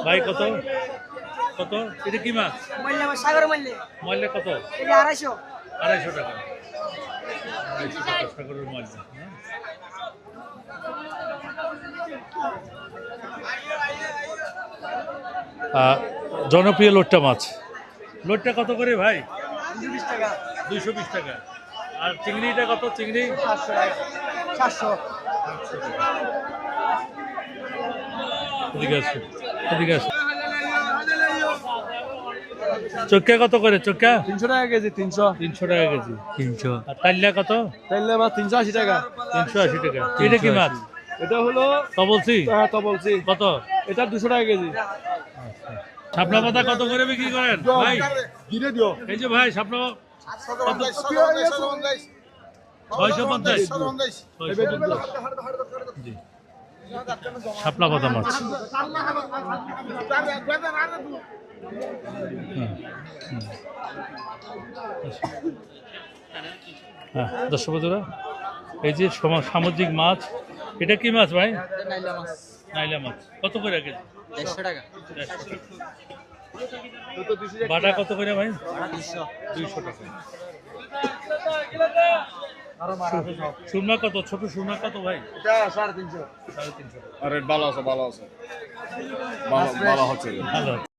ভাই কত কত এটা কি মাছ? সাগর মারলে ময়লা কত? 250 250 টাকা। 250 টাকা সাগরের ময়লা। জনপ্রিয় লোট্টা মাছ। লোট্টা কত করে ভাই? 220 টাকা 220 টাকা। আর চিংড়িটা কত? চিংড়ি 700 টাকা 700 এদিকে আছে এদিকে আছে। চক্কা কত করে? চক্কা 300 টাকা কেজি 300 300 টাকা কেজি। 300। আর তাইল্লা কত? তাইলে মাছ 380 টাকা 380 টাকা। এটা কি মাছ? এটা হলো তো বলছি হ্যাঁ তো বলছি কত? এটা 200 টাকা কেজি। শাপলা পাতা কত করে বিক্রি করেন ভাই? দিলে দিও এই যে ভাই শাপলা 650 জি। শাপলা পাতা মাছ। হ্যাঁ দর্শক বন্ধুরা, এই যে সামুদ্রিক মাছ, এটা কি মাছ ভাই? নাইলা মাছ নাইলা মাছ কত করে কেজি? 150 টাকা 150 টাকা। বাটা কত করে ভাই? 200 টাকা। সুরমা কত? ছোট সুরমা কত ভাই? এটা 350 350 টাকা। আরে ভালো আছে ভালো আছে ভালো ভালো হচ্ছে ভালো।